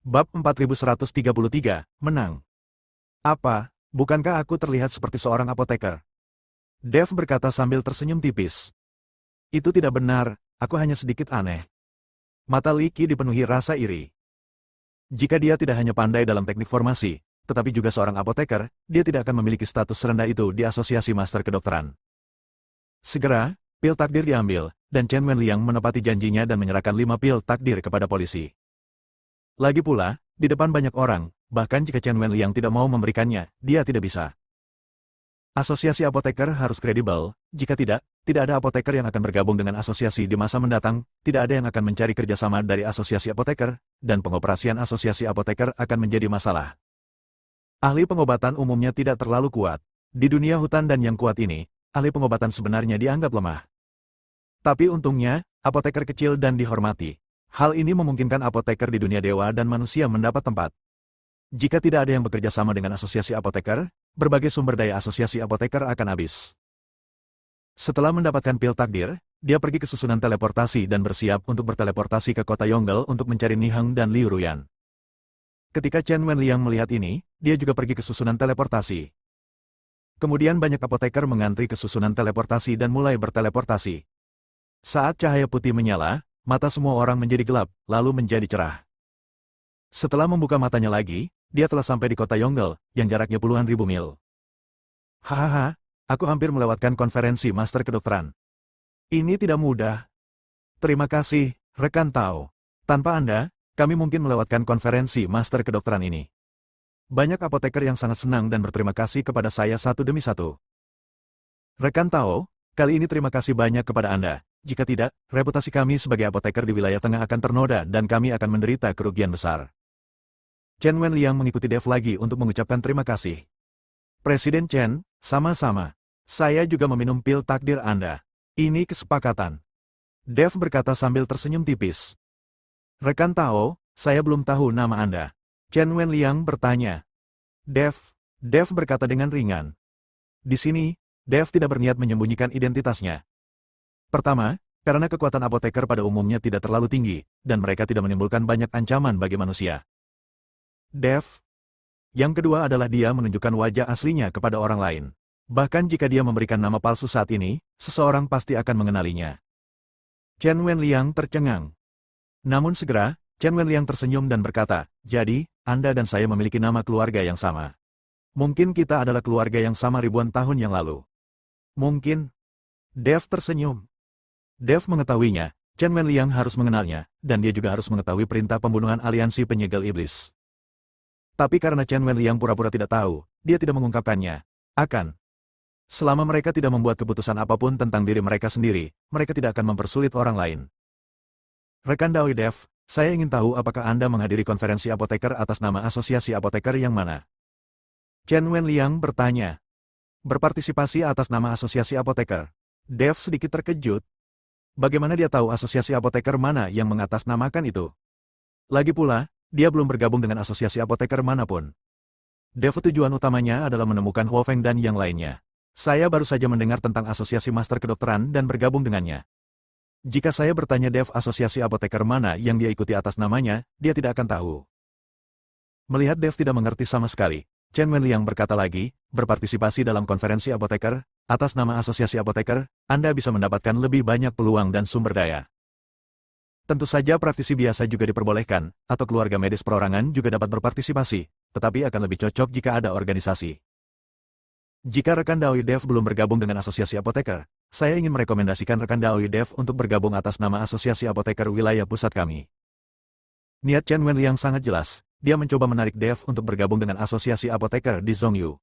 Bab 4133, menang. Apa, bukankah aku terlihat seperti seorang apoteker? Dev berkata sambil tersenyum tipis. Itu tidak benar, aku hanya sedikit aneh. Mata Li Qi dipenuhi rasa iri. Jika dia tidak hanya pandai dalam teknik formasi, tetapi juga seorang apoteker, dia tidak akan memiliki status serendah itu di Asosiasi Master Kedokteran. Segera, pil takdir diambil, dan Chen Wenliang menepati janjinya dan menyerahkan 5 pil takdir kepada polisi. Lagi pula, di depan banyak orang, bahkan jika Chen Wenliang tidak mau memberikannya, dia tidak bisa. Asosiasi apoteker harus kredibel, jika tidak, tidak ada apoteker yang akan bergabung dengan asosiasi di masa mendatang, tidak ada yang akan mencari kerjasama dari asosiasi apoteker, dan pengoperasian asosiasi apoteker akan menjadi masalah. Ahli pengobatan umumnya tidak terlalu kuat. Di dunia hutan dan yang kuat ini, ahli pengobatan sebenarnya dianggap lemah. Tapi untungnya, apoteker kecil dan dihormati. Hal ini memungkinkan apoteker di dunia dewa dan manusia mendapat tempat. Jika tidak ada yang bekerja sama dengan asosiasi apoteker, berbagai sumber daya asosiasi apoteker akan habis. Setelah mendapatkan pil takdir, dia pergi ke susunan teleportasi dan bersiap untuk berteleportasi ke kota Yonggel untuk mencari Niheng dan Liu Ruyan. Ketika Chen Wenliang melihat ini, dia juga pergi ke susunan teleportasi. Kemudian banyak apoteker mengantri ke susunan teleportasi dan mulai berteleportasi. Saat cahaya putih menyala, mata semua orang menjadi gelap, lalu menjadi cerah. Setelah membuka matanya lagi, dia telah sampai di kota Yonggel, yang jaraknya puluhan ribu mil. Hahaha, aku hampir melewatkan konferensi Master Kedokteran. Ini tidak mudah. Terima kasih, rekan Tao. Tanpa Anda, kami mungkin melewatkan konferensi Master Kedokteran ini. Banyak apoteker yang sangat senang dan berterima kasih kepada saya satu demi satu. Rekan Tao, kali ini terima kasih banyak kepada Anda. Jika tidak, reputasi kami sebagai apoteker di wilayah tengah akan ternoda dan kami akan menderita kerugian besar. Chen Wenliang mengikuti Dev lagi untuk mengucapkan terima kasih. Presiden Chen, sama-sama. Saya juga meminum pil takdir Anda. Ini kesepakatan. Dev berkata sambil tersenyum tipis. Rekan Tao, saya belum tahu nama Anda. Chen Wenliang bertanya. Dev berkata dengan ringan. Di sini, Dev tidak berniat menyembunyikan identitasnya. Pertama, karena kekuatan apoteker pada umumnya tidak terlalu tinggi, dan mereka tidak menimbulkan banyak ancaman bagi manusia. Dev. Yang kedua adalah dia menunjukkan wajah aslinya kepada orang lain. Bahkan jika dia memberikan nama palsu saat ini, seseorang pasti akan mengenalinya. Chen Wenliang tercengang. Namun segera, Chen Wenliang tersenyum dan berkata, jadi, Anda dan saya memiliki nama keluarga yang sama. Mungkin kita adalah keluarga yang sama ribuan tahun yang lalu. Mungkin. Dev tersenyum. Dev mengetahuinya, Chen Wenliang harus mengenalnya, dan dia juga harus mengetahui perintah pembunuhan aliansi penyegel iblis. Tapi karena Chen Wenliang pura-pura tidak tahu, dia tidak mengungkapkannya. Selama mereka tidak membuat keputusan apapun tentang diri mereka sendiri, mereka tidak akan mempersulit orang lain. Rekan Daoi Dev, saya ingin tahu apakah Anda menghadiri konferensi apoteker atas nama asosiasi apoteker yang mana? Chen Wenliang bertanya. Berpartisipasi atas nama asosiasi apoteker. Dev sedikit terkejut. Bagaimana dia tahu asosiasi apoteker mana yang mengatasnamakan itu? Lagi pula, dia belum bergabung dengan asosiasi apoteker manapun. Dev tujuan utamanya adalah menemukan Huo Feng dan yang lainnya. Saya baru saja mendengar tentang asosiasi master kedokteran dan bergabung dengannya. Jika saya bertanya Dev asosiasi apoteker mana yang dia ikuti atas namanya, dia tidak akan tahu. Melihat Dev tidak mengerti sama sekali, Chen Wenliang berkata lagi, berpartisipasi dalam konferensi apoteker, atas nama asosiasi apoteker, Anda bisa mendapatkan lebih banyak peluang dan sumber daya. Tentu saja praktisi biasa juga diperbolehkan, atau keluarga medis perorangan juga dapat berpartisipasi, tetapi akan lebih cocok jika ada organisasi. Jika rekan Daoi Dev belum bergabung dengan asosiasi apoteker, saya ingin merekomendasikan rekan Daoi Dev untuk bergabung atas nama asosiasi apoteker wilayah pusat kami. Niat Chen Wenliang sangat jelas, dia mencoba menarik Dev untuk bergabung dengan asosiasi apoteker di Zhongyu.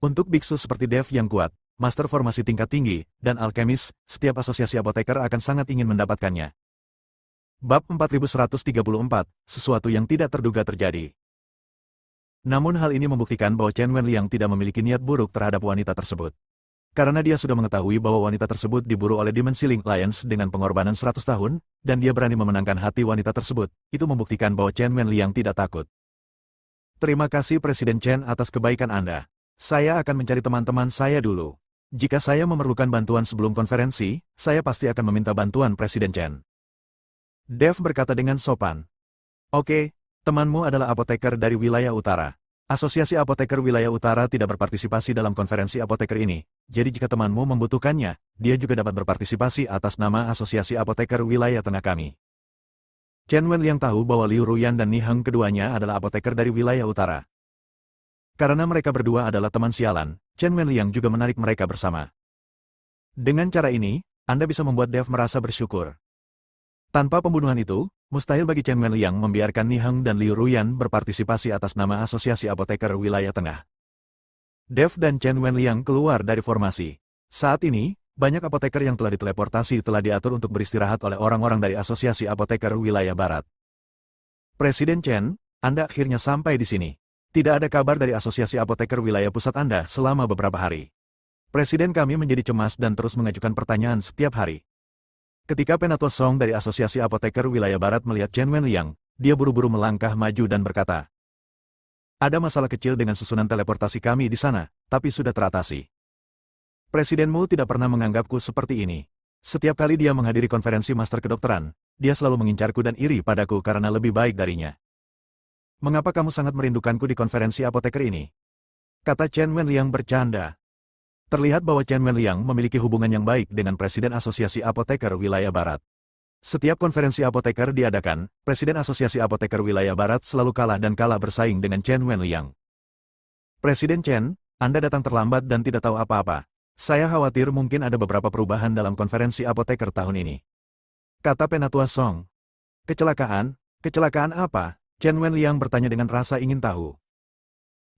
Untuk biksu seperti Dev yang kuat, master formasi tingkat tinggi, dan alkemis, setiap asosiasi apoteker akan sangat ingin mendapatkannya. Bab 4134, sesuatu yang tidak terduga terjadi. Namun hal ini membuktikan bahwa Chen Wenliang tidak memiliki niat buruk terhadap wanita tersebut. Karena dia sudah mengetahui bahwa wanita tersebut diburu oleh Dimensi Link Lions dengan pengorbanan 100 tahun, dan dia berani memenangkan hati wanita tersebut, itu membuktikan bahwa Chen Wenliang tidak takut. Terima kasih Presiden Chen atas kebaikan Anda. Saya akan mencari teman-teman saya dulu. Jika saya memerlukan bantuan sebelum konferensi, saya pasti akan meminta bantuan Presiden Chen. Dev berkata dengan sopan. Oke, Temanmu adalah apoteker dari wilayah utara. Asosiasi Apoteker Wilayah Utara tidak berpartisipasi dalam konferensi apoteker ini, jadi jika temanmu membutuhkannya, dia juga dapat berpartisipasi atas nama Asosiasi Apoteker Wilayah Tengah kami. Chen Wenliang tahu bahwa Liu Ruyan dan Ni Heng keduanya adalah apoteker dari wilayah utara. Karena mereka berdua adalah teman sialan, Chen Wenliang juga menarik mereka bersama. Dengan cara ini, Anda bisa membuat Dev merasa bersyukur. Tanpa pembunuhan itu, mustahil bagi Chen Wenliang membiarkan Ni Heng dan Liu Ruyan berpartisipasi atas nama Asosiasi Apoteker Wilayah Tengah. Dev dan Chen Wenliang keluar dari formasi. Saat ini, banyak apoteker yang telah diteleportasi telah diatur untuk beristirahat oleh orang-orang dari Asosiasi Apoteker Wilayah Barat. Presiden Chen, Anda akhirnya sampai di sini. Tidak ada kabar dari Asosiasi Apoteker Wilayah Pusat Anda selama beberapa hari. Presiden kami menjadi cemas dan terus mengajukan pertanyaan setiap hari. Ketika Penatua Song dari Asosiasi Apoteker Wilayah Barat melihat Chen Wenliang, dia buru-buru melangkah maju dan berkata, "Ada masalah kecil dengan susunan teleportasi kami di sana, tapi sudah teratasi. Presidenmu tidak pernah menganggapku seperti ini. Setiap kali dia menghadiri konferensi master kedokteran, dia selalu mengincarku dan iri padaku karena lebih baik darinya. Mengapa kamu sangat merindukanku di konferensi apoteker ini?" Kata Chen Wenliang bercanda. Terlihat bahwa Chen Wenliang memiliki hubungan yang baik dengan Presiden Asosiasi Apoteker Wilayah Barat. Setiap konferensi apoteker diadakan, Presiden Asosiasi Apoteker Wilayah Barat selalu kalah dan kalah bersaing dengan Chen Wenliang. "Presiden Chen, Anda datang terlambat dan tidak tahu apa-apa. Saya khawatir mungkin ada beberapa perubahan dalam konferensi apoteker tahun ini," kata Penatua Song. "Kecelakaan? Kecelakaan apa?" Chen Wenliang bertanya dengan rasa ingin tahu.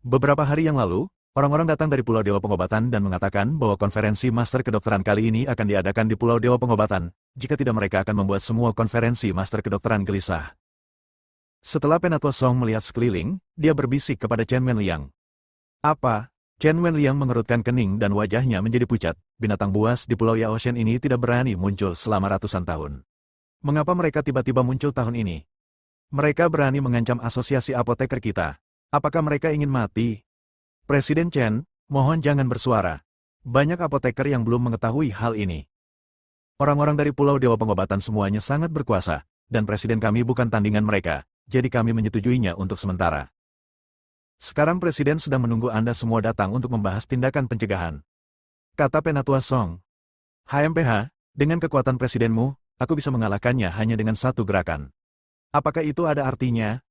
Beberapa hari yang lalu, orang-orang datang dari Pulau Dewa Pengobatan dan mengatakan bahwa konferensi master kedokteran kali ini akan diadakan di Pulau Dewa Pengobatan, jika tidak mereka akan membuat semua konferensi master kedokteran gelisah. Setelah Penatua Song melihat sekeliling, dia berbisik kepada Chen Wenliang. "Apa?" Chen Wenliang mengerutkan kening dan wajahnya menjadi pucat. Binatang buas di Pulau Yaoshen ini tidak berani muncul selama ratusan tahun. Mengapa mereka tiba-tiba muncul tahun ini? Mereka berani mengancam asosiasi apoteker kita. Apakah mereka ingin mati? Presiden Chen, mohon jangan bersuara. Banyak apoteker yang belum mengetahui hal ini. Orang-orang dari Pulau Dewa Pengobatan semuanya sangat berkuasa, dan presiden kami bukan tandingan mereka, jadi kami menyetujuinya untuk sementara. Sekarang presiden sedang menunggu Anda semua datang untuk membahas tindakan pencegahan," kata Penatua Song. "HMPH, dengan kekuatan presidenmu, aku bisa mengalahkannya hanya dengan satu gerakan. Apakah itu ada artinya?"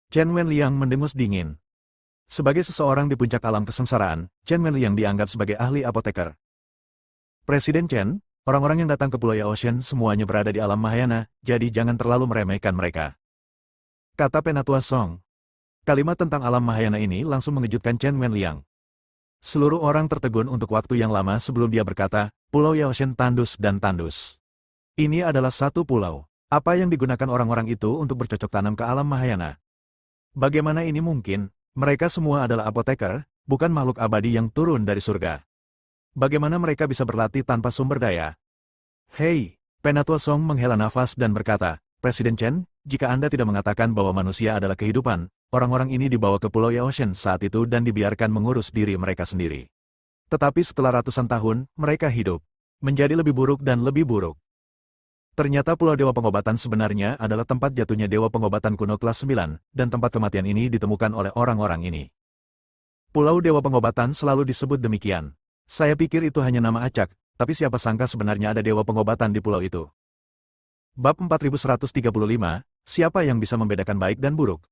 Chen Wenliang mendengus dingin. Sebagai seseorang di puncak alam kesengsaraan, Chen Wenliang dianggap sebagai ahli apoteker. "Presiden Chen, orang-orang yang datang ke Pulau Yaoshen semuanya berada di alam Mahayana, jadi jangan terlalu meremehkan mereka," kata Penatua Song. Kalimat tentang alam Mahayana ini langsung mengejutkan Chen Wenliang. Seluruh orang tertegun untuk waktu yang lama sebelum dia berkata, "Pulau Yaoshen tandus dan tandus. Ini adalah satu pulau. Apa yang digunakan orang-orang itu untuk bercocok tanam ke alam Mahayana? Bagaimana ini mungkin? Mereka semua adalah apoteker, bukan makhluk abadi yang turun dari surga. Bagaimana mereka bisa berlatih tanpa sumber daya?" "Hei," Penatua Song menghela nafas dan berkata, "Presiden Chen, jika Anda tidak mengatakan bahwa manusia adalah kehidupan, orang-orang ini dibawa ke Pulau Yaoshen saat itu dan dibiarkan mengurus diri mereka sendiri. Tetapi setelah ratusan tahun, mereka hidup. Menjadi lebih buruk dan lebih buruk. Ternyata Pulau Dewa Pengobatan sebenarnya adalah tempat jatuhnya Dewa Pengobatan kuno kelas 9, dan tempat kematian ini ditemukan oleh orang-orang ini. Pulau Dewa Pengobatan selalu disebut demikian. Saya pikir itu hanya nama acak, tapi siapa sangka sebenarnya ada Dewa Pengobatan di pulau itu." Bab 4135, siapa yang bisa membedakan baik dan buruk?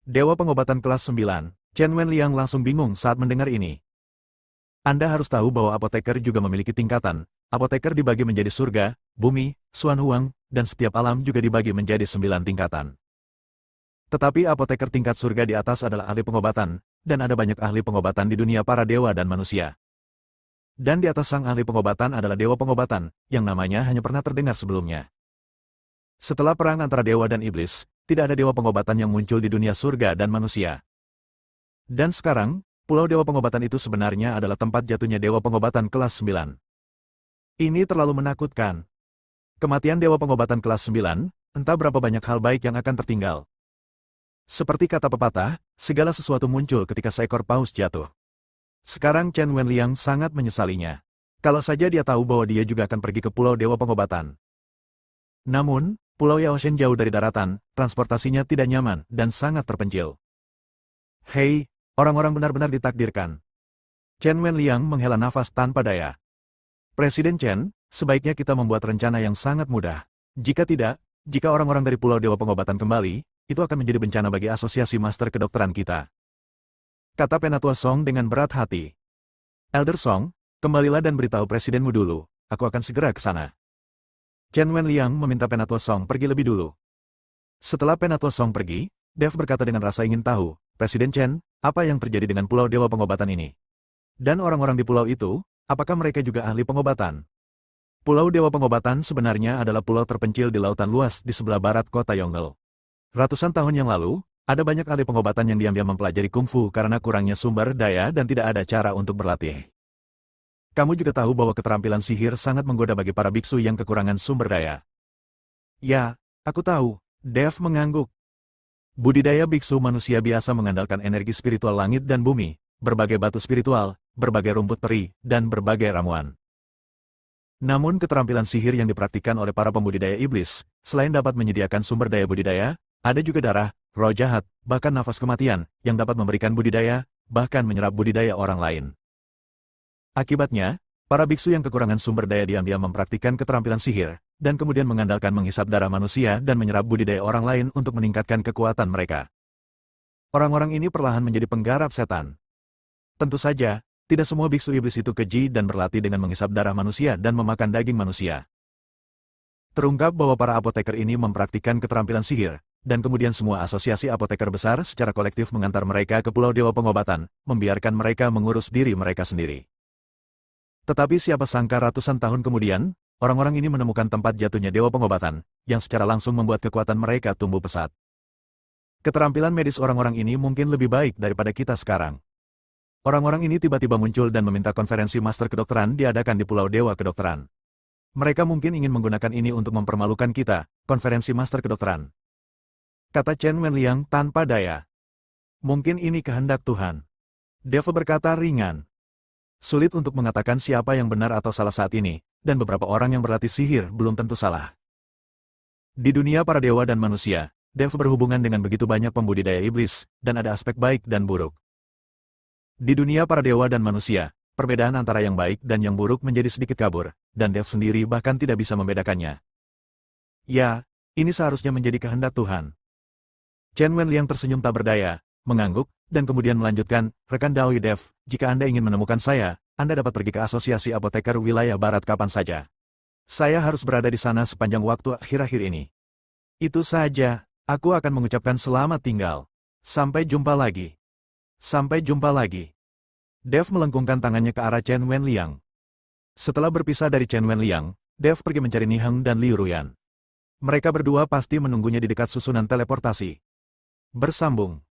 Dewa Pengobatan kelas 9, Chen Wenliang langsung bingung saat mendengar ini. Anda harus tahu bahwa apoteker juga memiliki tingkatan. Apoteker dibagi menjadi surga, bumi, Xuan Huang, dan setiap alam juga dibagi menjadi 9 tingkatan. Tetapi apoteker tingkat surga di atas adalah ahli pengobatan, dan ada banyak ahli pengobatan di dunia para dewa dan manusia. Dan di atas sang ahli pengobatan adalah dewa pengobatan, yang namanya hanya pernah terdengar sebelumnya. Setelah perang antara dewa dan iblis, tidak ada dewa pengobatan yang muncul di dunia surga dan manusia. Dan sekarang, Pulau Dewa Pengobatan itu sebenarnya adalah tempat jatuhnya Dewa Pengobatan kelas 9. Ini terlalu menakutkan. Kematian Dewa Pengobatan kelas 9, entah berapa banyak hal baik yang akan tertinggal. Seperti kata pepatah, segala sesuatu muncul ketika seekor paus jatuh. Sekarang Chen Wenliang sangat menyesalinya. Kalau saja dia tahu bahwa dia juga akan pergi ke Pulau Dewa Pengobatan. Namun, Pulau Yaoshen jauh dari daratan, transportasinya tidak nyaman, dan sangat terpencil. Hei, orang-orang benar-benar ditakdirkan. Chen Wenliang menghela nafas tanpa daya. Presiden Chen, sebaiknya kita membuat rencana yang sangat mudah. Jika tidak, jika orang-orang dari Pulau Dewa Pengobatan kembali, itu akan menjadi bencana bagi asosiasi master kedokteran kita. Kata Penatua Song dengan berat hati. Elder Song, kembalilah dan beritahu presidenmu dulu, aku akan segera ke sana. Chen Wenliang meminta Penatua Song pergi lebih dulu. Setelah Penatua Song pergi, Dev berkata dengan rasa ingin tahu, Presiden Chen, apa yang terjadi dengan Pulau Dewa Pengobatan ini? Dan orang-orang di pulau itu, apakah mereka juga ahli pengobatan? Pulau Dewa Pengobatan sebenarnya adalah pulau terpencil di lautan luas di sebelah barat kota Yongle. Ratusan tahun yang lalu, ada banyak ahli pengobatan yang diam-diam mempelajari kungfu karena kurangnya sumber daya dan tidak ada cara untuk berlatih. Kamu juga tahu bahwa keterampilan sihir sangat menggoda bagi para biksu yang kekurangan sumber daya. Ya, aku tahu, Dev mengangguk. Budidaya biksu manusia biasa mengandalkan energi spiritual langit dan bumi, berbagai batu spiritual, berbagai rumput peri, dan berbagai ramuan. Namun keterampilan sihir yang dipraktikkan oleh para pembudidaya iblis, selain dapat menyediakan sumber daya budidaya, ada juga darah, roh jahat, bahkan nafas kematian, yang dapat memberikan budidaya, bahkan menyerap budidaya orang lain. Akibatnya, para biksu yang kekurangan sumber daya diam-diam mempraktikkan keterampilan sihir, dan kemudian mengandalkan menghisap darah manusia dan menyerap budidaya orang lain untuk meningkatkan kekuatan mereka. Orang-orang ini perlahan menjadi penggarap setan. Tentu saja, tidak semua biksu iblis itu keji dan berlatih dengan menghisap darah manusia dan memakan daging manusia. Terungkap bahwa para apoteker ini mempraktikkan keterampilan sihir, dan kemudian semua asosiasi apoteker besar secara kolektif mengantar mereka ke Pulau Dewa Pengobatan, membiarkan mereka mengurus diri mereka sendiri. Tetapi siapa sangka ratusan tahun kemudian, orang-orang ini menemukan tempat jatuhnya Dewa Pengobatan, yang secara langsung membuat kekuatan mereka tumbuh pesat. Keterampilan medis orang-orang ini mungkin lebih baik daripada kita sekarang. Orang-orang ini tiba-tiba muncul dan meminta konferensi master kedokteran diadakan di Pulau Dewa Kedokteran. Mereka mungkin ingin menggunakan ini untuk mempermalukan kita, konferensi master kedokteran. Kata Chen Wenliang tanpa daya. Mungkin ini kehendak Tuhan. Deva berkata ringan. Sulit untuk mengatakan siapa yang benar atau salah saat ini, dan beberapa orang yang berlatih sihir belum tentu salah. Di dunia para dewa dan manusia, Dev berhubungan dengan begitu banyak pembudidaya iblis, dan ada aspek baik dan buruk. Di dunia para dewa dan manusia, perbedaan antara yang baik dan yang buruk menjadi sedikit kabur, dan Dev sendiri bahkan tidak bisa membedakannya. Ya, ini seharusnya menjadi kehendak Tuhan. Chen Wenliang tersenyum tak berdaya, mengangguk, dan kemudian melanjutkan, rekan Daoi Dev, jika Anda ingin menemukan saya, Anda dapat pergi ke Asosiasi Apoteker Wilayah Barat kapan saja. Saya harus berada di sana sepanjang waktu akhir-akhir ini. Itu saja, aku akan mengucapkan selamat tinggal. Sampai jumpa lagi. Sampai jumpa lagi. Dev melengkungkan tangannya ke arah Chen Wenliang. Setelah berpisah dari Chen Wenliang, Dev pergi mencari Niheng dan Liu Ruyan. Mereka berdua pasti menunggunya di dekat susunan teleportasi. Bersambung.